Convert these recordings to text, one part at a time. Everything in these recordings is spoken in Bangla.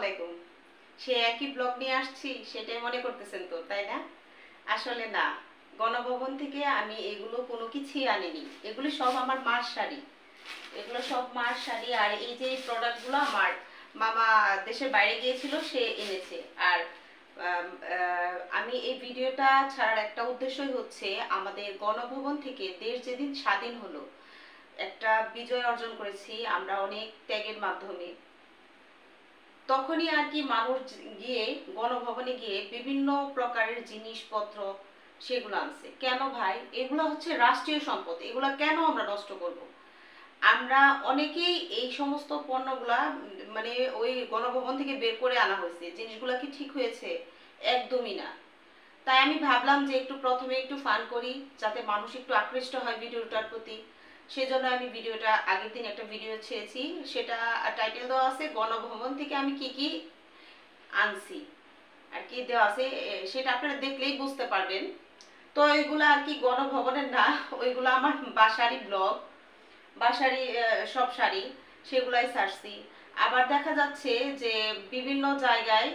আলাইকুম। সে একই ব্লগ নিয়ে আসছি সেটাই মনে করতেছেন তো, তাই না? আসলে না, গণভবন থেকে আমি এগুলো কোনো কিছুই আনিনি। এগুলো সব আমার মার শাড়ি। এগুলো সব মার শাড়ি। আর এই যে প্রোডাক্টগুলো আমার মামা দেশের বাইরে গিয়েছিল, সে এনেছে। আর আমি এই ভিডিওটা ছাড়ার একটা উদ্দেশ্যই হচ্ছে, আমাদের গণভবন থেকে দেশ যেদিন স্বাধীন হলো, একটা বিজয় অর্জন করেছি আমরা অনেক ত্যাগের মাধ্যমে। তখনই আর কি মানুষ গিয়ে গণভবনে গিয়ে বিভিন্ন প্রকারের জিনিসপত্র সেগুলো আনছে। কেন ভাই? এগুলো হচ্ছে রাষ্ট্রীয় সম্পদ, এগুলো কেন আমরা নষ্ট করব? আমরা অনেকেই এই সমস্ত পণ্যগুলা মানে ওই গণভবন থেকে বের করে আনা হয়েছে। জিনিসগুলা কি ঠিক হয়েছে? একদমই না। তাই আমি ভাবলাম যে একটু প্রথমে একটু ফান করি, যাতে মানুষ একটু আকৃষ্ট হয় ভিডিওটার প্রতি। সেজন্য আমি ভিডিওটা আগের দিন একটা ভিডিও ছেড়েছি, সেটা টাইটেল দেওয়া আছে গণভবন থেকে আমি কি কি আনছি আর কি দেওয়া আছে, সেটা আপনারা দেখলেই বুঝতে পারবেন। তো এগুলো আর কি গণভবনের না, ওইগুলো আমার বাসারই ব্লগ, বাসারই সব শাড়ি, সেগুলাই ছাড়ছি। আবার দেখা যাচ্ছে যে বিভিন্ন জায়গায়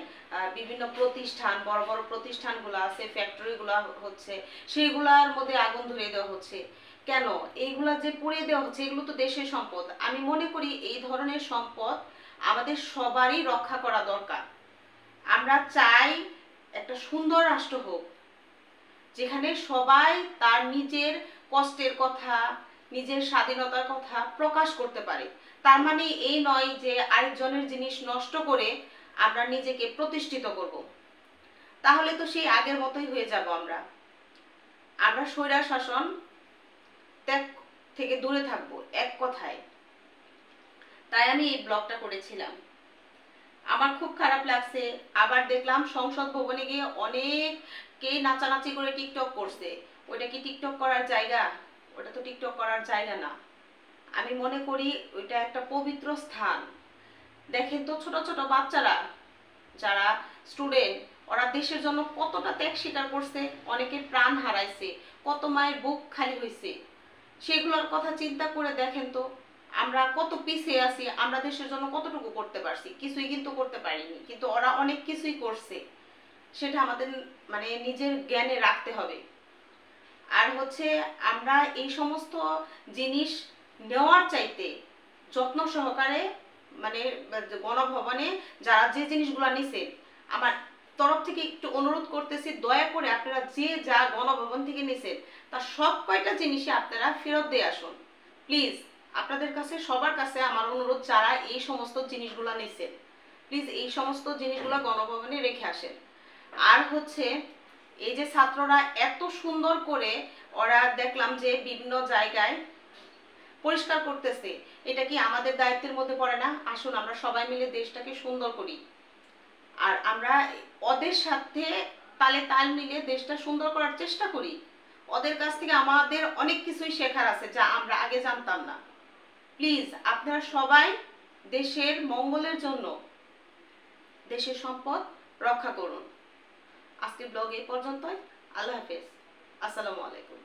বিভিন্ন প্রতিষ্ঠান, বড় বড় প্রতিষ্ঠানগুলো আছে, ফ্যাক্টরিগুলো হচ্ছে, সেগুলোর মধ্যে আগুন ধরিয়ে দেওয়া হচ্ছে। কেন? এইগুলা যে পুড়িয়ে দেওয়া হচ্ছে, এগুলো তো দেশের সম্পদ। আমি মনে করি এই ধরনের সম্পদ আমাদের সবারই রক্ষা করা দরকার। আমরা চাই একটা সুন্দর রাষ্ট্র হোক, যেখানে সবাই তার নিজের কষ্টের কথা, নিজের স্বাধীনতার কথা প্রকাশ করতে পারে। তার মানে এই নয় যে আরেকজনের জিনিস নষ্ট করে আমরা নিজেকে প্রতিষ্ঠিত করব। তাহলে তো সেই আগের মতোই হয়ে যাব। আমরা স্বৈরাচার শাসন ত্যাগ থেকে দূরে থাকবো, এক কথায়। তাই আমি এই ব্লগটা করেছিলাম। আমার খুব খারাপ লাগছে। আবার দেখলাম সংসদ ভবনে গিয়ে অনেকেই নাচানাচি করে টিকটক করছে। ওইটা কি টিকটক করার জায়গা? ওটা তো টিকটক করার জায়গা না। আমি মনে করি ওইটা একটা পবিত্র স্থান। দেখেন তো, ছোট ছোট বাচ্চারা যারা স্টুডেন্ট, ওরা দেশের জন্য কতটা ত্যাগ স্বীকার করছে, অনেকে প্রাণ হারাইছে, কত মায়ের বুক খালি হয়েছে। সেগুলোর কথা চিন্তা করে দেখেন তো, আমরা কত পিছিয়ে আছি। আমরা দেশের জন্য কতটুকু করতে পারছি? কিছুই কিন্তু করতে পারিনি, কিন্তু ওরা অনেক কিছুই করছে। সেটা আমাদের মানে নিজের জ্ঞানে রাখতে হবে। আর হচ্ছে আমরা এই সমস্ত জিনিস নেওয়ার চাইতে যত্ন সহকারে, মানে গণভবনে যারা যে জিনিসগুলো নিছেন, আমার তরফ থেকে একটু অনুরোধ করতেছি, দয়া করে আপনারা যে যা গণভবন থেকে নিছেন তার সব কয়টা জিনিসই আপনারা ফেরত দিয়ে আসুন প্লিজ। আপনাদের কাছে, সবার কাছে আমার অনুরোধ, যারা এই সমস্ত জিনিসগুলো নিছেন, প্লিজ এই সমস্ত জিনিসগুলো গণভবনে রেখে আসেন। আর হচ্ছে এই যে ছাত্ররা এত সুন্দর করে, ওরা দেখলাম যে বিভিন্ন জায়গায় পরিষ্কার করতেছে, এটা কি আমাদের দায়িত্বের মধ্যে পড়ে না? আসুন আমরা সবাই মিলে দেশটাকে সুন্দর করি। আর আমরা ওদের সাথে তালে তাল মিলিয়ে দেশটা সুন্দর করার চেষ্টা করি। ওদের কাছ থেকে আমাদের অনেক কিছুই শেখার আছে, যা আমরা আগে জানতাম না। প্লিজ আপনারা সবাই দেশের মঙ্গলের জন্য দেশের সম্পদ রক্ষা করুন। আজকের ব্লগ এই পর্যন্তই। আল্লাহ হাফেজ। আসসালামু আলাইকুম।